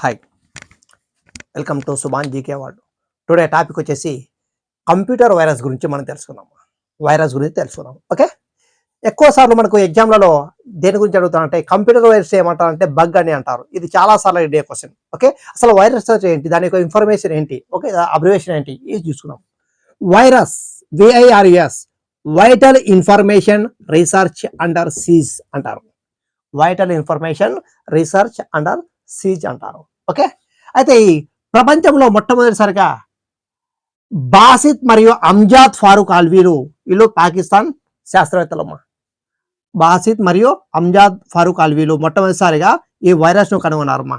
Hi, welcome to Subhan GK award. Today topic వచ్చేసి computer virus గురించి మనం తెలుసుకుందాం. ఓకే, ఎక్కువసార్లు మనకు ఎగ్జామ్లలో దేని గురించి అడుగుతారంటే కంప్యూటర్ వైరస్ ఏమంటారంటే బగ్ అని అంటారు. ఇది చాలాసార్లు ఇదే క్వశ్చన్. ఓకే, అసలు వైరస్ ఏంటి, దాని యొక్క ఇన్ఫర్మేషన్ ఏంటి, ఓకే అబ్రివేషన్ ఏంటి, ఇది చూసుకున్నాం. Virus, VIRS, vital information research under siege అంటారు. Vital information research under siege అంటారు. ఓకే, అయితే ఈ ప్రపంచంలో మొట్టమొదటిసారిగా బాసిత్ మరియు అంజాద్ ఫారూక్ ఆల్వీలు వీళ్ళు పాకిస్తాన్ శాస్త్రవేత్తలమ్మ. బాసిత్ మరియు అంజాద్ ఫారూక్ ఆల్వీలు మొట్టమొదటిసారిగా ఈ వైరస్ను కనుగొన్నారమ్మా.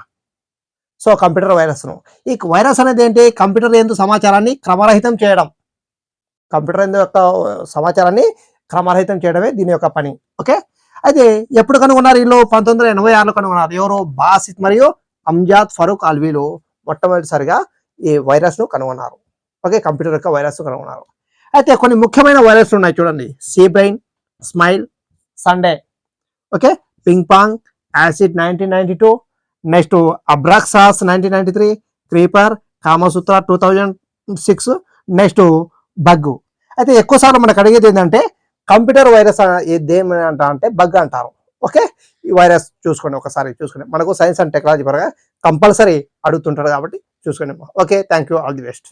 సో కంప్యూటర్ వైరస్ను, ఈ వైరస్ అనేది ఏంటి, కంప్యూటర్ యందు సమాచారాన్ని క్రమరహితం చేయడం. కంప్యూటర్ యందు యొక్క సమాచారాన్ని క్రమరహితం చేయడమే దీని యొక్క పని. ఓకే, అయితే ఎప్పుడు కనుగొన్నారు వీళ్ళు? 1986లో కనుగొన్నారు. ఎవరు? బాసిత్ మరియు అంజాద్ ఫారూక్ ఆల్వీలు మొట్టమొదటిసారిగా ఈ వైరస్ను కనుగొన్నారు. ఓకే, కంప్యూటర్ యొక్క వైరస్ను కనుగొన్నారు. అయితే కొన్ని ముఖ్యమైన వైరస్లు ఉన్నాయి చూడండి. C Brain, Smile, Sunday, okay, Ping Pong, Acid 1992, next Abraxas 1993, Creeper, Kamasutra 2006, next bug. అయితే ఎక్కువసార్లు మనకు అడిగేది ఏంటంటే కంప్యూటర్ వైరస్ ఏదేమంటా అంటే బగ్ అంటారు. ఓకే, ఈ వైరస్ చూసుకోండి, ఒకసారి చూసుకోండి. మనకు సైన్స్ అండ్ టెక్నాలజీ పరంగా కంపల్సరీ అడుగుతుంటారు కాబట్టి చూసుకోండి. Okay, thank you, all the best.